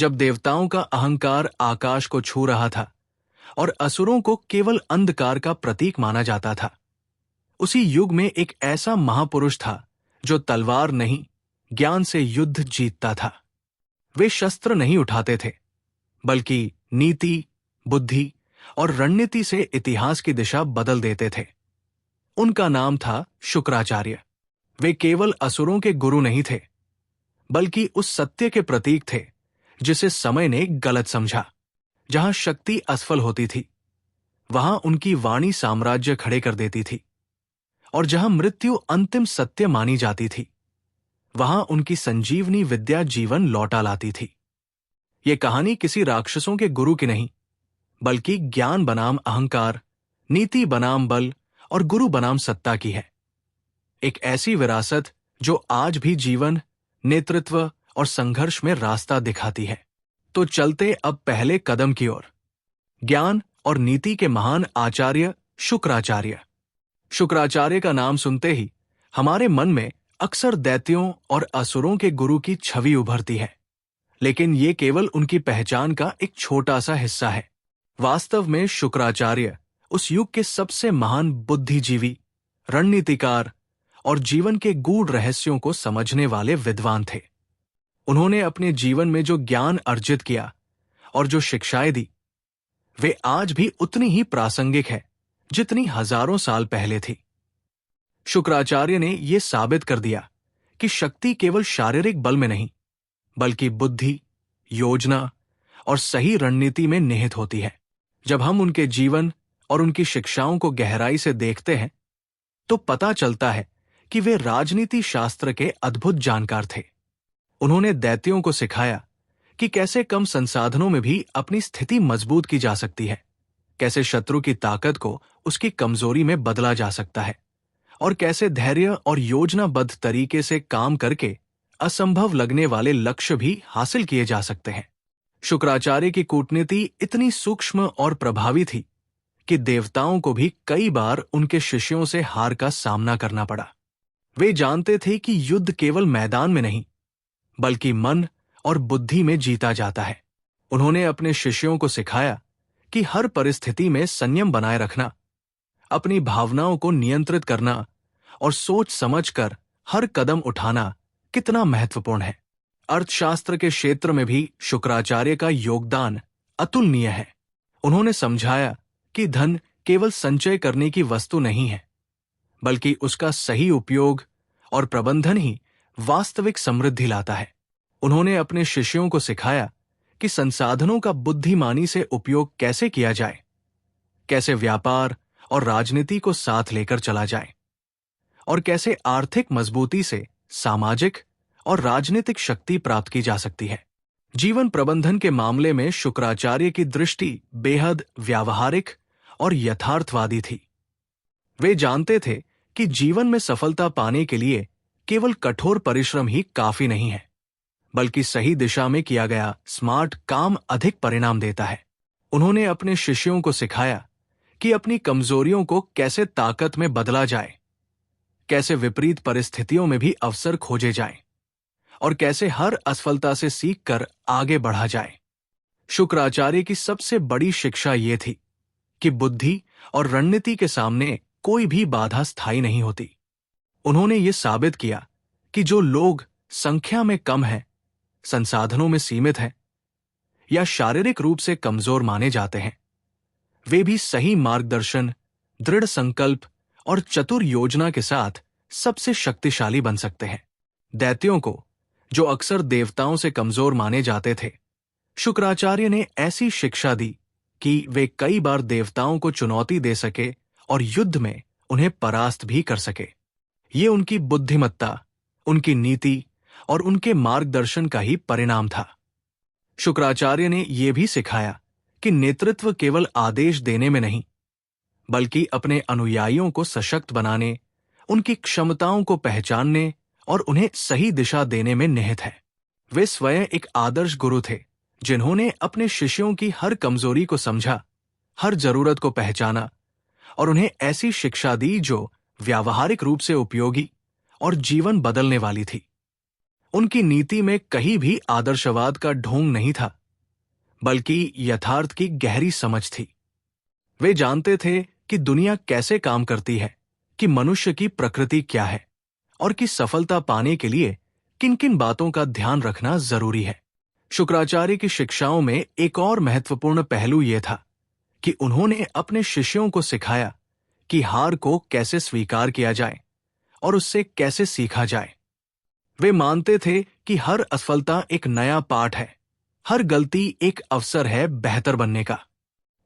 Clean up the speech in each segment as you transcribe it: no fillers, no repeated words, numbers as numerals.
जब देवताओं का अहंकार आकाश को छू रहा था और असुरों को केवल अंधकार का प्रतीक माना जाता था, उसी युग में एक ऐसा महापुरुष था जो तलवार नहीं, ज्ञान से युद्ध जीतता था। वे शस्त्र नहीं उठाते थे, बल्कि नीति, बुद्धि और रणनीति से इतिहास की दिशा बदल देते थे। उनका नाम था शुक्राचार्य। वे केवल असुरों के गुरु नहीं थे, बल्कि उस सत्य के प्रतीक थे जिसे समय ने गलत समझा। जहां शक्ति असफल होती थी, वहां उनकी वाणी साम्राज्य खड़े कर देती थी, और जहां मृत्यु अंतिम सत्य मानी जाती थी, वहां उनकी संजीवनी विद्या जीवन लौटा लाती थी। ये कहानी किसी राक्षसों के गुरु की नहीं, बल्कि ज्ञान बनाम अहंकार, नीति बनाम बल और गुरु बनाम सत्ता की है। एक ऐसी विरासत जो आज भी जीवन, नेतृत्व और संघर्ष में रास्ता दिखाती है। तो चलते अब पहले कदम की ओर, ज्ञान और नीति के महान आचार्य शुक्राचार्य। शुक्राचार्य का नाम सुनते ही हमारे मन में अक्सर दैत्यों और असुरों के गुरु की छवि उभरती है, लेकिन ये केवल उनकी पहचान का एक छोटा सा हिस्सा है। वास्तव में शुक्राचार्य उस युग के सबसे महान बुद्धिजीवी, रणनीतिकार और जीवन के गूढ़ रहस्यों को समझने वाले विद्वान थे। उन्होंने अपने जीवन में जो ज्ञान अर्जित किया और जो शिक्षाएं दी, वे आज भी उतनी ही प्रासंगिक है जितनी हजारों साल पहले थी। शुक्राचार्य ने यह साबित कर दिया कि शक्ति केवल शारीरिक बल में नहीं, बल्कि बुद्धि, योजना और सही रणनीति में निहित होती है। जब हम उनके जीवन और उनकी शिक्षाओं को गहराई से देखते हैं, तो पता चलता है कि वे राजनीति शास्त्र के अद्भुत जानकार थे। उन्होंने दैत्यों को सिखाया कि कैसे कम संसाधनों में भी अपनी स्थिति मजबूत की जा सकती है, कैसे शत्रु की ताकत को उसकी कमजोरी में बदला जा सकता है, और कैसे धैर्य और योजनाबद्ध तरीके से काम करके असंभव लगने वाले लक्ष्य भी हासिल किए जा सकते हैं। शुक्राचार्य की कूटनीति इतनी सूक्ष्म और प्रभावी थी कि देवताओं को भी कई बार उनके शिष्यों से हार का सामना करना पड़ा। वे जानते थे कि युद्ध केवल मैदान में नहीं, बल्कि मन और बुद्धि में जीता जाता है। उन्होंने अपने शिष्यों को सिखाया कि हर परिस्थिति में संयम बनाए रखना, अपनी भावनाओं को नियंत्रित करना और सोच समझकर हर कदम उठाना कितना महत्वपूर्ण है। अर्थशास्त्र के क्षेत्र में भी शुक्राचार्य का योगदान अतुलनीय है। उन्होंने समझाया कि धन केवल संचय करने की वस्तु नहीं है, बल्कि उसका सही उपयोग और प्रबंधन ही वास्तविक समृद्धि लाता है। उन्होंने अपने शिष्यों को सिखाया कि संसाधनों का बुद्धिमानी से उपयोग कैसे किया जाए, कैसे व्यापार और राजनीति को साथ लेकर चला जाए, और कैसे आर्थिक मजबूती से सामाजिक और राजनीतिक शक्ति प्राप्त की जा सकती है। जीवन प्रबंधन के मामले में शुक्राचार्य की दृष्टि बेहद व्यावहारिक और यथार्थवादी थी। वे जानते थे कि जीवन में सफलता पाने के लिए केवल कठोर परिश्रम ही काफी नहीं है, बल्कि सही दिशा में किया गया स्मार्ट काम अधिक परिणाम देता है। उन्होंने अपने शिष्यों को सिखाया कि अपनी कमजोरियों को कैसे ताकत में बदला जाए, कैसे विपरीत परिस्थितियों में भी अवसर खोजे जाएं, और कैसे हर असफलता से सीखकर आगे बढ़ा जाए। शुक्राचार्य की सबसे बड़ी शिक्षा ये थी कि बुद्धि और रणनीति के सामने कोई भी बाधा स्थायी नहीं होती। उन्होंने ये साबित किया कि जो लोग संख्या में कम हैं, संसाधनों में सीमित हैं या शारीरिक रूप से कमजोर माने जाते हैं, वे भी सही मार्गदर्शन, दृढ़ संकल्प और चतुर योजना के साथ सबसे शक्तिशाली बन सकते हैं। दैत्यों को, जो अक्सर देवताओं से कमजोर माने जाते थे, शुक्राचार्य ने ऐसी शिक्षा दी कि वे कई बार देवताओं को चुनौती दे सके और युद्ध में उन्हें परास्त भी कर सके। ये उनकी बुद्धिमत्ता, उनकी नीति और उनके मार्गदर्शन का ही परिणाम था। शुक्राचार्य ने यह भी सिखाया कि नेतृत्व केवल आदेश देने में नहीं, बल्कि अपने अनुयायियों को सशक्त बनाने, उनकी क्षमताओं को पहचानने और उन्हें सही दिशा देने में निहित है। वे स्वयं एक आदर्श गुरु थे, जिन्होंने अपने शिष्यों की हर कमजोरी को समझा, हर जरूरत को पहचाना और उन्हें ऐसी शिक्षा दी जो व्यावहारिक रूप से उपयोगी और जीवन बदलने वाली थी। उनकी नीति में कहीं भी आदर्शवाद का ढोंग नहीं था, बल्कि यथार्थ की गहरी समझ थी। वे जानते थे कि दुनिया कैसे काम करती है, कि मनुष्य की प्रकृति क्या है और कि सफलता पाने के लिए किन किन बातों का ध्यान रखना जरूरी है। शुक्राचार्य की शिक्षाओं में एक और महत्वपूर्ण पहलू यह था कि उन्होंने अपने शिष्यों को सिखाया कि हार को कैसे स्वीकार किया जाए और उससे कैसे सीखा जाए। वे मानते थे कि हर असफलता एक नया पाठ है, हर गलती एक अवसर है बेहतर बनने का।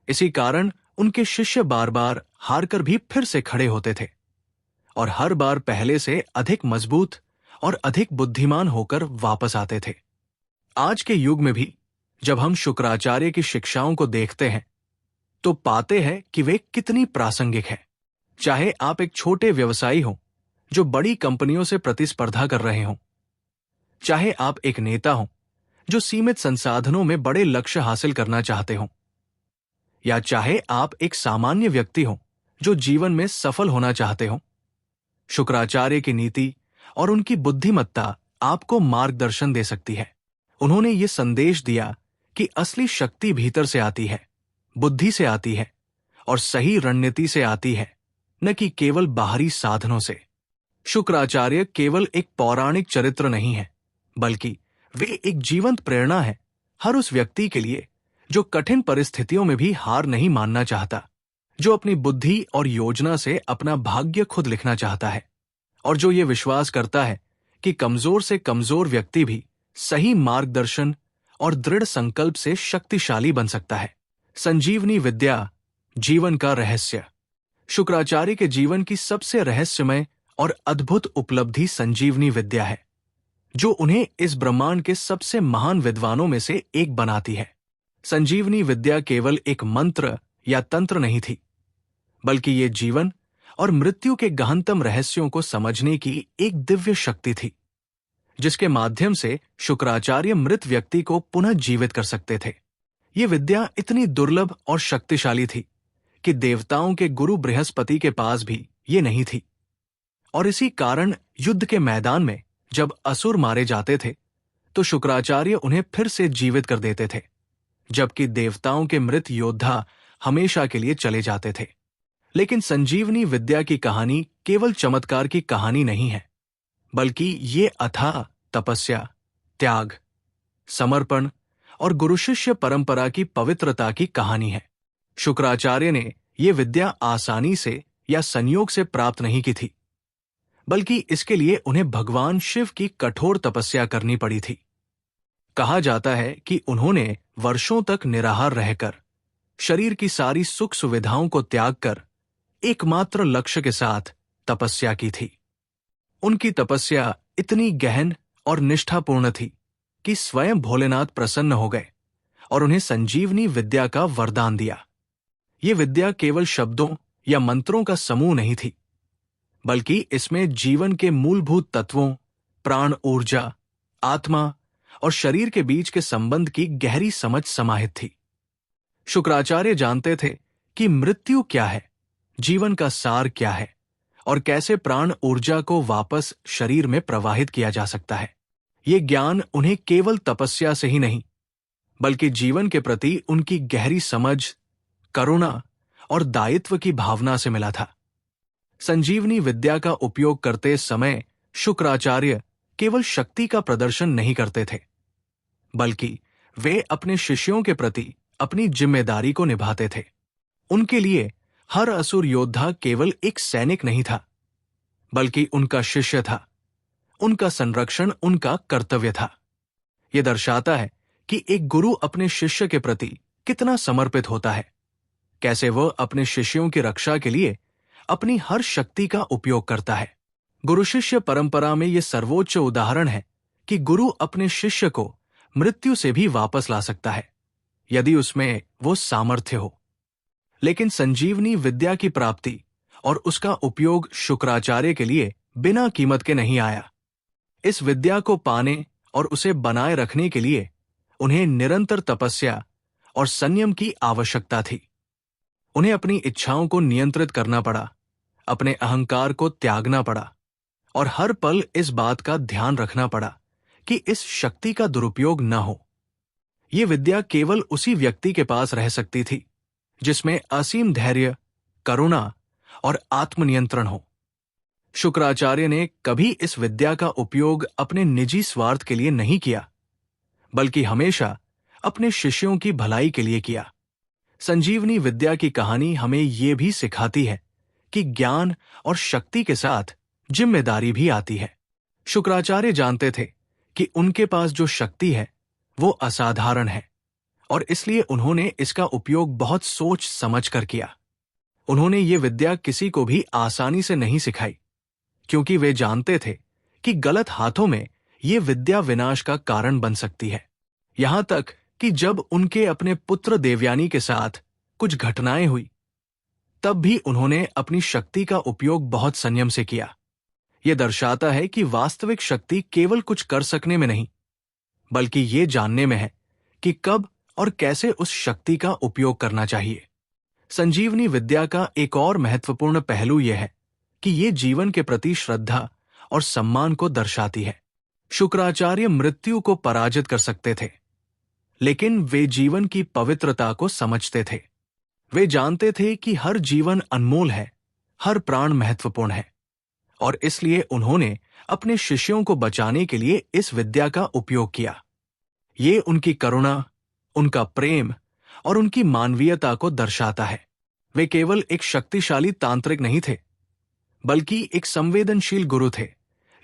इसी कारण उनके शिष्य बार बार हारकर भी फिर से खड़े होते थे और हर बार पहले से अधिक मजबूत और अधिक बुद्धिमान होकर वापस आते थे। आज के युग में भी जब हम शुक्राचार्य की शिक्षाओं को देखते हैं तो पाते हैं कि वे कितनी प्रासंगिक है। चाहे आप एक छोटे व्यवसायी हो जो बड़ी कंपनियों से प्रतिस्पर्धा कर रहे हों, चाहे आप एक नेता हो जो सीमित संसाधनों में बड़े लक्ष्य हासिल करना चाहते हो, या चाहे आप एक सामान्य व्यक्ति हो जो जीवन में सफल होना चाहते हो, शुक्राचार्य की नीति और उनकी बुद्धिमत्ता आपको मार्गदर्शन दे सकती है। उन्होंने ये संदेश दिया कि असली शक्ति भीतर से आती है, बुद्धि से आती है और सही रणनीति से आती है, न कि केवल बाहरी साधनों से। शुक्राचार्य केवल एक पौराणिक चरित्र नहीं है, बल्कि वे एक जीवंत प्रेरणा है हर उस व्यक्ति के लिए जो कठिन परिस्थितियों में भी हार नहीं मानना चाहता, जो अपनी बुद्धि और योजना से अपना भाग्य खुद लिखना चाहता है और जो ये विश्वास करता है कि कमजोर से कमजोर व्यक्ति भी सही मार्गदर्शन और दृढ़ संकल्प से शक्तिशाली बन सकता है। संजीवनी विद्या, जीवन का रहस्य। शुक्राचार्य के जीवन की सबसे रहस्यमय और अद्भुत उपलब्धि संजीवनी विद्या है, जो उन्हें इस ब्रह्मांड के सबसे महान विद्वानों में से एक बनाती है। संजीवनी विद्या केवल एक मंत्र या तंत्र नहीं थी, बल्कि ये जीवन और मृत्यु के गहनतम रहस्यों को समझने की एक दिव्य शक्ति थी, जिसके माध्यम से शुक्राचार्य मृत व्यक्ति को पुनः जीवित कर सकते थे। ये विद्या इतनी दुर्लभ और शक्तिशाली थी कि देवताओं के गुरु बृहस्पति के पास भी ये नहीं थी, और इसी कारण युद्ध के मैदान में जब असुर मारे जाते थे तो शुक्राचार्य उन्हें फिर से जीवित कर देते थे, जबकि देवताओं के मृत योद्धा हमेशा के लिए चले जाते थे। लेकिन संजीवनी विद्या की कहानी केवल चमत्कार की कहानी नहीं है, बल्कि ये अथाह तपस्या, त्याग, समर्पण और गुरु शिष्य परंपरा की पवित्रता की कहानी है। शुक्राचार्य ने ये विद्या आसानी से या संयोग से प्राप्त नहीं की थी, बल्कि इसके लिए उन्हें भगवान शिव की कठोर तपस्या करनी पड़ी थी। कहा जाता है कि उन्होंने वर्षों तक निराहार रहकर, शरीर की सारी सुख सुविधाओं को त्याग कर एकमात्र लक्ष्य के साथ तपस्या की थी। उनकी तपस्या इतनी गहन और निष्ठापूर्ण थी कि स्वयं भोलेनाथ प्रसन्न हो गए और उन्हें संजीवनी विद्या का वरदान दिया। ये विद्या केवल शब्दों या मंत्रों का समूह नहीं थी, बल्कि इसमें जीवन के मूलभूत तत्वों, प्राण ऊर्जा, आत्मा और शरीर के बीच के संबंध की गहरी समझ समाहित थी। शुक्राचार्य जानते थे कि मृत्यु क्या है, जीवन का सार क्या है और कैसे प्राण ऊर्जा को वापस शरीर में प्रवाहित किया जा सकता है। ये ज्ञान उन्हें केवल तपस्या से ही नहीं, बल्कि जीवन के प्रति उनकी गहरी समझ, करुणा और दायित्व की भावना से मिला था। संजीवनी विद्या का उपयोग करते समय शुक्राचार्य केवल शक्ति का प्रदर्शन नहीं करते थे, बल्कि वे अपने शिष्यों के प्रति अपनी जिम्मेदारी को निभाते थे। उनके लिए हर असुर योद्धा केवल एक सैनिक नहीं था, बल्कि उनका शिष्य था। उनका संरक्षण उनका कर्तव्य था। यह दर्शाता है कि एक गुरु अपने शिष्य के प्रति कितना समर्पित होता है, कैसे वह अपने शिष्यों की रक्षा के लिए अपनी हर शक्ति का उपयोग करता है। गुरु शिष्य परंपरा में यह सर्वोच्च उदाहरण है कि गुरु अपने शिष्य को मृत्यु से भी वापस ला सकता है, यदि उसमें वो सामर्थ्य हो। लेकिन संजीवनी विद्या की प्राप्ति और उसका उपयोग शुक्राचार्य के लिए बिना कीमत के नहीं आया। इस विद्या को पाने और उसे बनाए रखने के लिए उन्हें निरंतर तपस्या और संयम की आवश्यकता थी। उन्हें अपनी इच्छाओं को नियंत्रित करना पड़ा, अपने अहंकार को त्यागना पड़ा और हर पल इस बात का ध्यान रखना पड़ा कि इस शक्ति का दुरुपयोग न हो। ये विद्या केवल उसी व्यक्ति के पास रह सकती थी जिसमें असीम धैर्य, करुणा और आत्मनियंत्रण हो। शुक्राचार्य ने कभी इस विद्या का उपयोग अपने निजी स्वार्थ के लिए नहीं किया, बल्कि हमेशा अपने शिष्यों की भलाई के लिए किया। संजीवनी विद्या की कहानी हमें ये भी सिखाती है कि ज्ञान और शक्ति के साथ जिम्मेदारी भी आती है। शुक्राचार्य जानते थे कि उनके पास जो शक्ति है वो असाधारण है और इसलिए उन्होंने इसका उपयोग बहुत सोच समझ कर किया। उन्होंने ये विद्या किसी को भी आसानी से नहीं सिखाई, क्योंकि वे जानते थे कि गलत हाथों में ये विद्या विनाश का कारण बन सकती है। यहां तक कि जब उनके अपने पुत्र देवयानी के साथ कुछ घटनाएं हुई, तब भी उन्होंने अपनी शक्ति का उपयोग बहुत संयम से किया। यह दर्शाता है कि वास्तविक शक्ति केवल कुछ कर सकने में नहीं, बल्कि ये जानने में है कि कब और कैसे उस शक्ति का उपयोग करना चाहिए। संजीवनी विद्या का एक और महत्वपूर्ण पहलू यह है कि ये जीवन के प्रति श्रद्धा और सम्मान को दर्शाती है। शुक्राचार्य मृत्यु को पराजित कर सकते थे, लेकिन वे जीवन की पवित्रता को समझते थे। वे जानते थे कि हर जीवन अनमोल है, हर प्राण महत्वपूर्ण है, और इसलिए उन्होंने अपने शिष्यों को बचाने के लिए इस विद्या का उपयोग किया। ये उनकी करुणा, उनका प्रेम और उनकी मानवीयता को दर्शाता है। वे केवल एक शक्तिशाली तांत्रिक नहीं थे, बल्कि एक संवेदनशील गुरु थे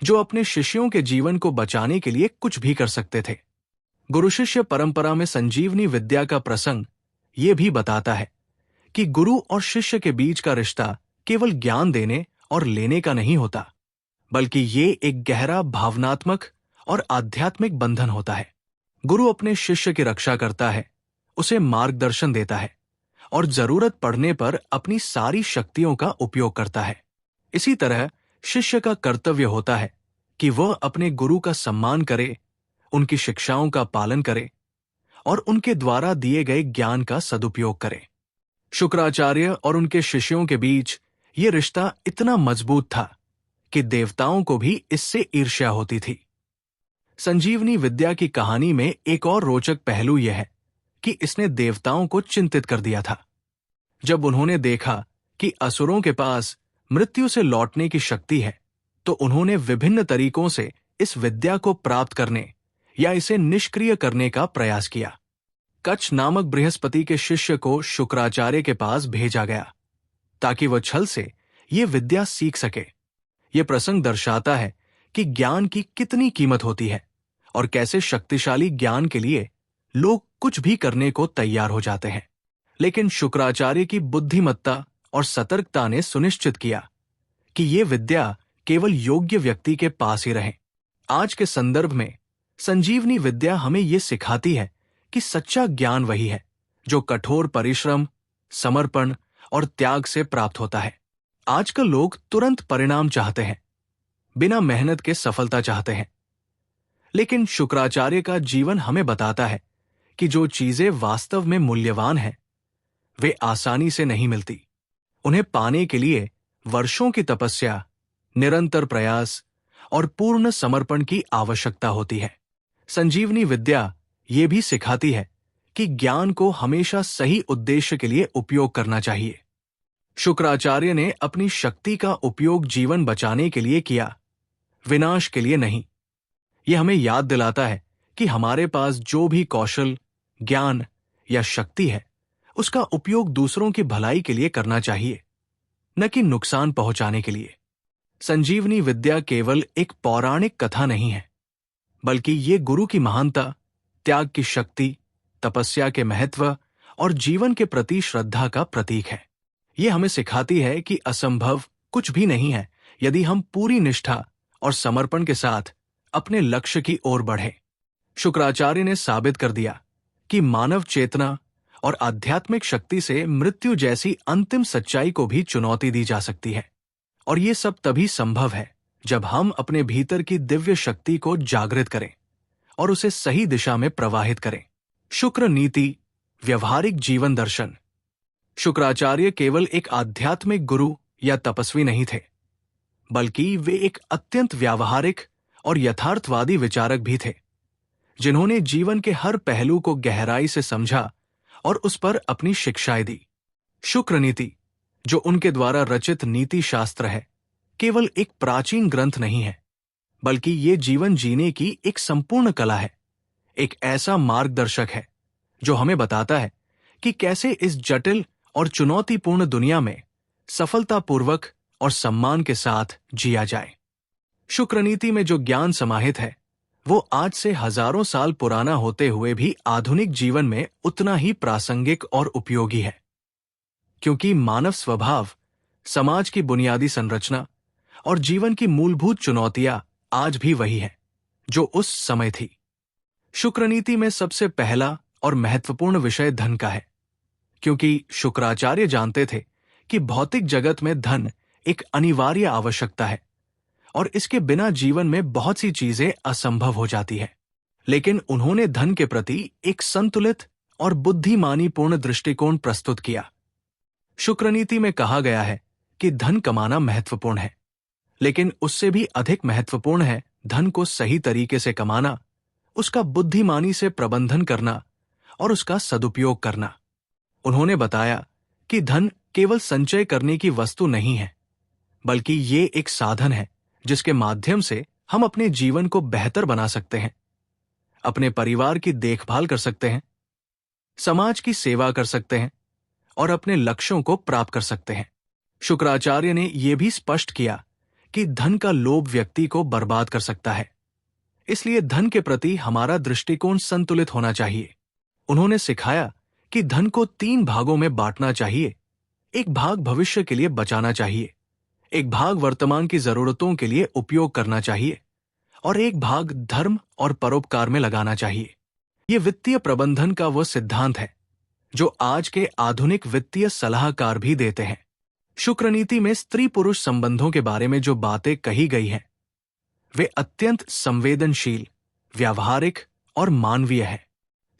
जो अपने शिष्यों के जीवन को बचाने के लिए कुछ भी कर सकते थे। गुरु शिष्य परंपरा में संजीवनी विद्या का प्रसंग ये भी बताता है कि गुरु और शिष्य के बीच का रिश्ता केवल ज्ञान देने और लेने का नहीं होता, बल्कि ये एक गहरा भावनात्मक और आध्यात्मिक बंधन होता है। गुरु अपने शिष्य की रक्षा करता है, उसे मार्गदर्शन देता है और जरूरत पड़ने पर अपनी सारी शक्तियों का उपयोग करता है। इसी तरह शिष्य का कर्तव्य होता है कि वह अपने गुरु का सम्मान करे, उनकी शिक्षाओं का पालन करे और उनके द्वारा दिए गए ज्ञान का सदुपयोग करे। शुक्राचार्य और उनके शिष्यों के बीच ये रिश्ता इतना मजबूत था कि देवताओं को भी इससे ईर्ष्या होती थी। संजीवनी विद्या की कहानी में एक और रोचक पहलू यह है कि इसने देवताओं को चिंतित कर दिया था। जब उन्होंने देखा कि असुरों के पास मृत्यु से लौटने की शक्ति है, तो उन्होंने विभिन्न तरीकों से इस विद्या को प्राप्त करने या इसे निष्क्रिय करने का प्रयास किया। कच्छ नामक बृहस्पति के शिष्य को शुक्राचार्य के पास भेजा गया ताकि वह छल से ये विद्या सीख सके। ये प्रसंग दर्शाता है कि ज्ञान की कितनी कीमत होती है और कैसे शक्तिशाली ज्ञान के लिए लोग कुछ भी करने को तैयार हो जाते हैं। लेकिन शुक्राचार्य की बुद्धिमत्ता और सतर्कता ने सुनिश्चित किया कि ये विद्या केवल योग्य व्यक्ति के पास ही रहे। आज के संदर्भ में संजीवनी विद्या हमें ये सिखाती है कि सच्चा ज्ञान वही है जो कठोर परिश्रम, समर्पण और त्याग से प्राप्त होता है। आजकल लोग तुरंत परिणाम चाहते हैं, बिना मेहनत के सफलता चाहते हैं, लेकिन शुक्राचार्य का जीवन हमें बताता है कि जो चीजें वास्तव में मूल्यवान हैं, वे आसानी से नहीं मिलती। उन्हें पाने के लिए वर्षों की तपस्या, निरंतर प्रयास और पूर्ण समर्पण की आवश्यकता होती है। संजीवनी विद्या ये भी सिखाती है कि ज्ञान को हमेशा सही उद्देश्य के लिए उपयोग करना चाहिए। शुक्राचार्य ने अपनी शक्ति का उपयोग जीवन बचाने के लिए किया, विनाश के लिए नहीं। यह हमें याद दिलाता है कि हमारे पास जो भी कौशल, ज्ञान या शक्ति है, उसका उपयोग दूसरों की भलाई के लिए करना चाहिए, न कि नुकसान पहुंचाने के लिए। संजीवनी विद्या केवल एक पौराणिक कथा नहीं है, बल्कि ये गुरु की महानता, त्याग की शक्ति, तपस्या के महत्व और जीवन के प्रति श्रद्धा का प्रतीक है। ये हमें सिखाती है कि असंभव कुछ भी नहीं है यदि हम पूरी निष्ठा और समर्पण के साथ अपने लक्ष्य की ओर बढ़ें। शुक्राचार्य ने साबित कर दिया कि मानव चेतना और आध्यात्मिक शक्ति से मृत्यु जैसी अंतिम सच्चाई को भी चुनौती दी जा सकती है, और ये सब तभी संभव है जब हम अपने भीतर की दिव्य शक्ति को जागृत करें और उसे सही दिशा में प्रवाहित करें। शुक्र नीति, व्यवहारिक जीवन दर्शन। शुक्राचार्य केवल एक आध्यात्मिक गुरु या तपस्वी नहीं थे, बल्कि वे एक अत्यंत व्यावहारिक और यथार्थवादी विचारक भी थे, जिन्होंने जीवन के हर पहलू को गहराई से समझा और उस पर अपनी शिक्षाएं दी। शुक्र नीति, जो उनके द्वारा रचित नीति शास्त्र है, केवल एक प्राचीन ग्रंथ नहीं है, बल्कि ये जीवन जीने की एक संपूर्ण कला है। एक ऐसा मार्गदर्शक है जो हमें बताता है कि कैसे इस जटिल और चुनौतीपूर्ण दुनिया में सफलतापूर्वक और सम्मान के साथ जिया जाए। शुक्र नीति में जो ज्ञान समाहित है, वो आज से हजारों साल पुराना होते हुए भी आधुनिक जीवन में उतना ही प्रासंगिक और उपयोगी है, क्योंकि मानव स्वभाव, समाज की बुनियादी संरचना और जीवन की मूलभूत चुनौतियां आज भी वही है जो उस समय थी। शुक्र नीति में सबसे पहला और महत्वपूर्ण विषय धन का है, क्योंकि शुक्राचार्य जानते थे कि भौतिक जगत में धन एक अनिवार्य आवश्यकता है और इसके बिना जीवन में बहुत सी चीजें असंभव हो जाती है। लेकिन उन्होंने धन के प्रति एक संतुलित और बुद्धिमानीपूर्ण दृष्टिकोण प्रस्तुत किया। शुक्र नीति में कहा गया है कि धन कमाना महत्वपूर्ण है, लेकिन उससे भी अधिक महत्वपूर्ण है धन को सही तरीके से कमाना, उसका बुद्धिमानी से प्रबंधन करना और उसका सदुपयोग करना। उन्होंने बताया कि धन केवल संचय करने की वस्तु नहीं है, बल्कि ये एक साधन है जिसके माध्यम से हम अपने जीवन को बेहतर बना सकते हैं, अपने परिवार की देखभाल कर सकते हैं, समाज की सेवा कर सकते हैं और अपने लक्ष्यों को प्राप्त कर सकते हैं। शुक्राचार्य ने यह भी स्पष्ट किया कि धन का लोभ व्यक्ति को बर्बाद कर सकता है, इसलिए धन के प्रति हमारा दृष्टिकोण संतुलित होना चाहिए। उन्होंने सिखाया कि धन को 3 भागों में बांटना चाहिए। एक भाग भविष्य के लिए बचाना चाहिए, एक भाग वर्तमान की जरूरतों के लिए उपयोग करना चाहिए और एक भाग धर्म और परोपकार में लगाना चाहिए। यह वित्तीय प्रबंधन का वो सिद्धांत है जो आज के आधुनिक वित्तीय सलाहकार भी देते हैं। शुक्र नीति में स्त्री पुरुष संबंधों के बारे में जो बातें कही गई हैं, वे अत्यंत संवेदनशील, व्यावहारिक और मानवीय है।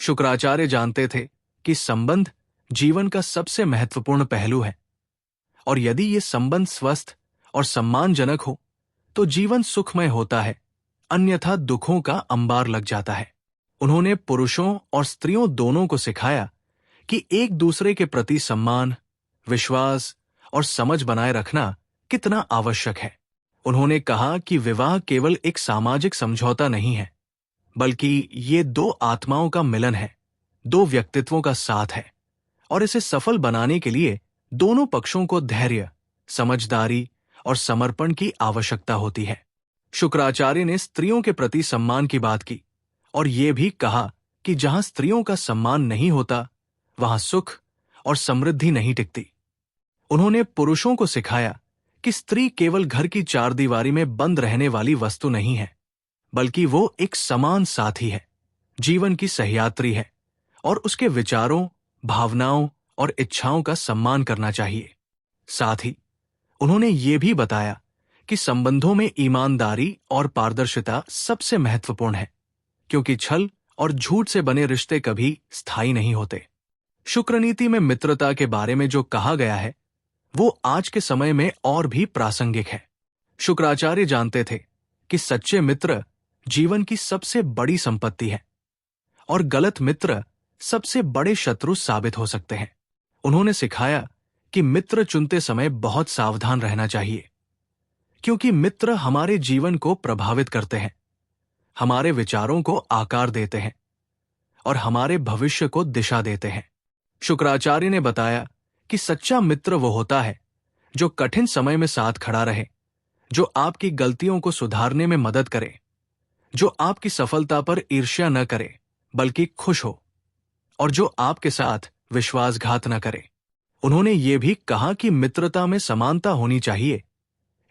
शुक्राचार्य जानते थे कि संबंध जीवन का सबसे महत्वपूर्ण पहलू है और यदि ये संबंध स्वस्थ और सम्मानजनक हो तो जीवन सुखमय होता है, अन्यथा दुखों का अंबार लग जाता है। उन्होंने पुरुषों और स्त्रियों दोनों को सिखाया कि एक दूसरे के प्रति सम्मान, विश्वास और समझ बनाए रखना कितना आवश्यक है। उन्होंने कहा कि विवाह केवल एक सामाजिक समझौता नहीं है, बल्कि ये 2 आत्माओं का मिलन है, 2 व्यक्तित्वों का साथ है और इसे सफल बनाने के लिए दोनों पक्षों को धैर्य, समझदारी और समर्पण की आवश्यकता होती है। शुक्राचार्य ने स्त्रियों के प्रति सम्मान की बात की और ये भी कहा कि जहां स्त्रियों का सम्मान नहीं होता, वहां सुख और समृद्धि नहीं टिकती। उन्होंने पुरुषों को सिखाया कि स्त्री केवल घर की 4 दीवारी में बंद रहने वाली वस्तु नहीं है, बल्कि वो एक समान साथी है, जीवन की सहयात्री है और उसके विचारों, भावनाओं और इच्छाओं का सम्मान करना चाहिए। साथ ही उन्होंने ये भी बताया कि संबंधों में ईमानदारी और पारदर्शिता सबसे महत्वपूर्ण है, क्योंकि छल और झूठ से बने रिश्ते कभी स्थायी नहीं होते। शुक्र नीति में मित्रता के बारे में जो कहा गया है, वो आज के समय में और भी प्रासंगिक है। शुक्राचार्य जानते थे कि सच्चे मित्र जीवन की सबसे बड़ी संपत्ति है और गलत मित्र सबसे बड़े शत्रु साबित हो सकते हैं। उन्होंने सिखाया कि मित्र चुनते समय बहुत सावधान रहना चाहिए, क्योंकि मित्र हमारे जीवन को प्रभावित करते हैं, हमारे विचारों को आकार देते हैं और हमारे भविष्य को दिशा देते हैं। शुक्राचार्य ने बताया कि सच्चा मित्र वो होता है जो कठिन समय में साथ खड़ा रहे, जो आपकी गलतियों को सुधारने में मदद करे, जो आपकी सफलता पर ईर्ष्या न करे बल्कि खुश हो और जो आपके साथ विश्वासघात न करे। उन्होंने ये भी कहा कि मित्रता में समानता होनी चाहिए।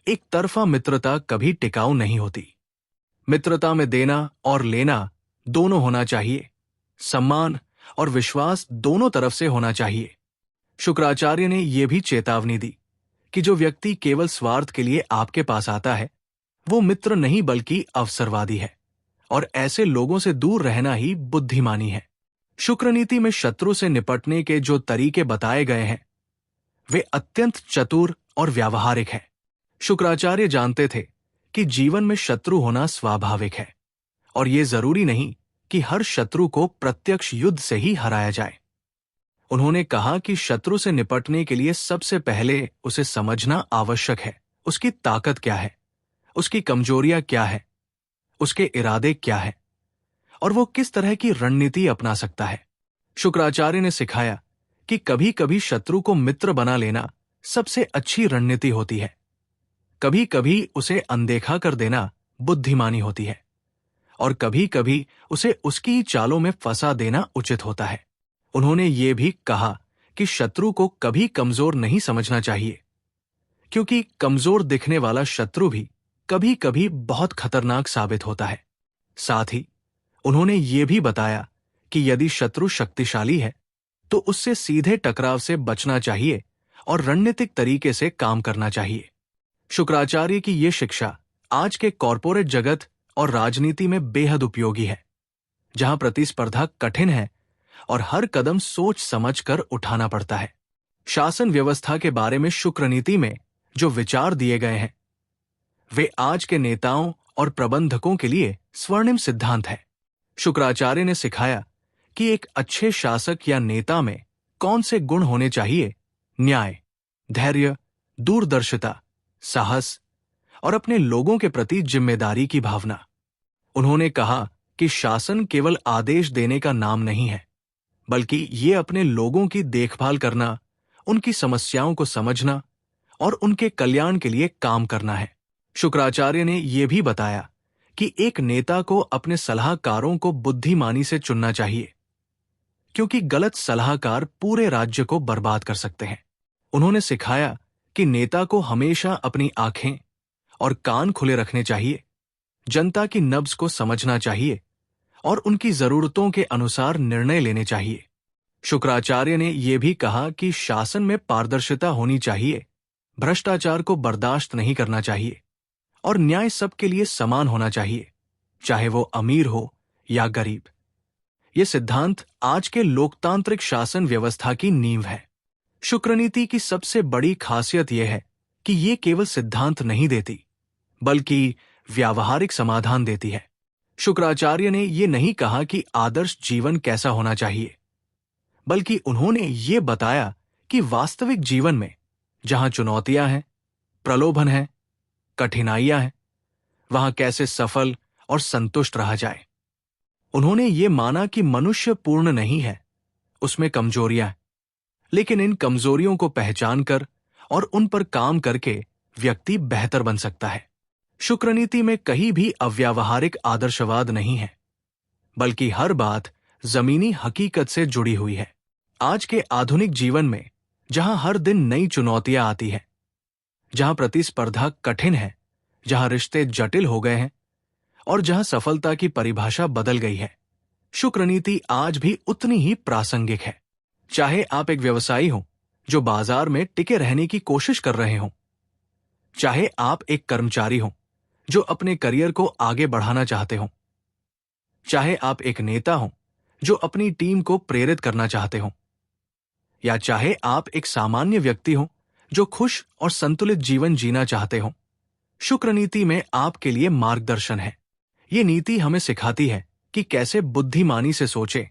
एक तरफा मित्रता कभी टिकाऊ नहीं होती। मित्रता में देना और लेना दोनों होना चाहिए, सम्मान और विश्वास दोनों तरफ से होना चाहिए। शुक्राचार्य ने यह भी चेतावनी दी कि जो व्यक्ति केवल स्वार्थ के लिए आपके पास आता है, वो मित्र नहीं बल्कि अवसरवादी है और ऐसे लोगों से दूर रहना ही बुद्धिमानी है। शुक्र नीति में शत्रु से निपटने के जो तरीके बताए गए हैं, वे अत्यंत चतुर और व्यावहारिक हैं। शुक्राचार्य जानते थे कि जीवन में शत्रु होना स्वाभाविक है और ये जरूरी नहीं कि हर शत्रु को प्रत्यक्ष युद्ध से ही हराया जाए। उन्होंने कहा कि शत्रु से निपटने के लिए सबसे पहले उसे समझना आवश्यक है, उसकी ताकत क्या है, उसकी कमजोरियां क्या है, उसके इरादे क्या है और वो किस तरह की रणनीति अपना सकता है। शुक्राचार्य ने सिखाया कि कभी कभी शत्रु को मित्र बना लेना सबसे अच्छी रणनीति होती है, कभी कभी उसे अनदेखा कर देना बुद्धिमानी होती है और कभी कभी उसे उसकी ही चालों में फंसा देना उचित होता है। उन्होंने ये भी कहा कि शत्रु को कभी कमजोर नहीं समझना चाहिए, क्योंकि कमजोर दिखने वाला शत्रु भी कभी कभी बहुत खतरनाक साबित होता है। साथ ही उन्होंने ये भी बताया कि यदि शत्रु शक्तिशाली है तो उससे सीधे टकराव से बचना चाहिए और रणनीतिक तरीके से काम करना चाहिए। शुक्राचार्य की ये शिक्षा आज के कॉरपोरेट जगत और राजनीति में बेहद उपयोगी है, जहां प्रतिस्पर्धा कठिन है और हर कदम सोच समझकर उठाना पड़ता है। शासन व्यवस्था के बारे में शुक्र नीति में जो विचार दिए गए हैं वे आज के नेताओं और प्रबंधकों के लिए स्वर्णिम सिद्धांत है। शुक्राचार्य ने सिखाया कि एक अच्छे शासक या नेता में कौन से गुण होने चाहिए: न्याय, धैर्य, दूरदर्शिता, साहस और अपने लोगों के प्रति जिम्मेदारी की भावना। उन्होंने कहा कि शासन केवल आदेश देने का नाम नहीं है, बल्कि ये अपने लोगों की देखभाल करना, उनकी समस्याओं को समझना और उनके कल्याण के लिए काम करना है। शुक्राचार्य ने यह भी बताया कि एक नेता को अपने सलाहकारों को बुद्धिमानी से चुनना चाहिए, क्योंकि गलत सलाहकार पूरे राज्य को बर्बाद कर सकते हैं। उन्होंने सिखाया कि नेता को हमेशा अपनी आंखें और कान खुले रखने चाहिए, जनता की नब्ज को समझना चाहिए और उनकी जरूरतों के अनुसार निर्णय लेने चाहिए। शुक्राचार्य ने यह भी कहा कि शासन में पारदर्शिता होनी चाहिए, भ्रष्टाचार को बर्दाश्त नहीं करना चाहिए और न्याय सबके लिए समान होना चाहिए, चाहे वो अमीर हो या गरीब। ये सिद्धांत आज के लोकतांत्रिक शासन व्यवस्था की नींव है। शुक्रनीति की सबसे बड़ी खासियत यह है कि ये केवल सिद्धांत नहीं देती, बल्कि व्यावहारिक समाधान देती है। शुक्राचार्य ने यह नहीं कहा कि आदर्श जीवन कैसा होना चाहिए, बल्कि उन्होंने ये बताया कि वास्तविक जीवन में जहां चुनौतियां हैं, प्रलोभन है, कठिनाइयां हैं, वहां कैसे सफल और संतुष्ट रहा जाए। उन्होंने ये माना कि मनुष्य पूर्ण नहीं है, उसमें कमजोरियां हैं, लेकिन इन कमजोरियों को पहचानकर और उन पर काम करके व्यक्ति बेहतर बन सकता है। शुक्रनीति में कहीं भी अव्यावहारिक आदर्शवाद नहीं है, बल्कि हर बात जमीनी हकीकत से जुड़ी हुई है। आज के आधुनिक जीवन में जहां हर दिन नई चुनौतियां आती हैं, जहां प्रतिस्पर्धा कठिन है, जहां रिश्ते जटिल हो गए हैं और जहां सफलता की परिभाषा बदल गई है, शुक्रनीति आज भी उतनी ही प्रासंगिक है। चाहे आप एक व्यवसायी हो जो बाजार में टिके रहने की कोशिश कर रहे हो, चाहे आप एक कर्मचारी हो जो अपने करियर को आगे बढ़ाना चाहते हो, चाहे आप एक नेता हो जो अपनी टीम को प्रेरित करना चाहते हो, या चाहे आप एक सामान्य व्यक्ति हो जो खुश और संतुलित जीवन जीना चाहते हो, शुक्रनीति में आपके लिए मार्गदर्शन है। ये नीति हमें सिखाती है कि कैसे बुद्धिमानी से सोचें,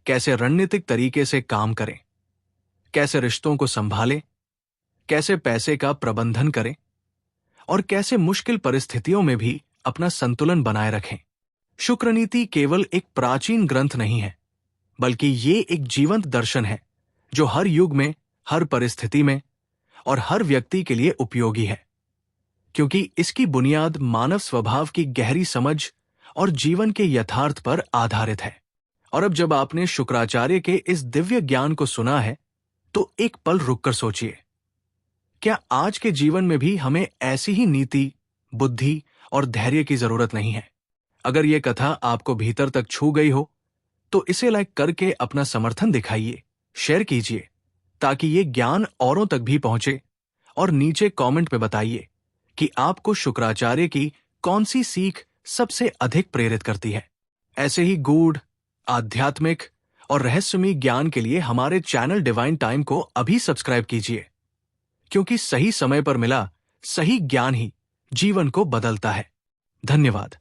कैसे रणनीतिक तरीके से काम करें, कैसे रिश्तों को संभालें, कैसे पैसे का प्रबंधन करें और कैसे मुश्किल परिस्थितियों में भी अपना संतुलन बनाए रखें। शुक्रनीति केवल एक प्राचीन ग्रंथ नहीं है, बल्कि ये एक जीवंत दर्शन है जो हर युग में, हर परिस्थिति में और हर व्यक्ति के लिए उपयोगी है, क्योंकि इसकी बुनियाद मानव स्वभाव की गहरी समझ और जीवन के यथार्थ पर आधारित है। और अब जब आपने शुक्राचार्य के इस दिव्य ज्ञान को सुना है, तो एक पल रुककर सोचिए, क्या आज के जीवन में भी हमें ऐसी ही नीति, बुद्धि और धैर्य की जरूरत नहीं है? अगर यह कथा आपको भीतर तक छू गई हो, तो इसे लाइक करके अपना समर्थन दिखाइए, शेयर कीजिए, ताकि ये ज्ञान औरों तक भी पहुंचे, और नीचे कमेंट में बताइए कि आपको शुक्राचार्य की कौन सी सीख सबसे अधिक प्रेरित करती है। ऐसे ही गूढ़, आध्यात्मिक और रहस्यमयी ज्ञान के लिए हमारे चैनल डिवाइन टाइम को अभी सब्सक्राइब कीजिए, क्योंकि सही समय पर मिला सही ज्ञान ही जीवन को बदलता है। धन्यवाद।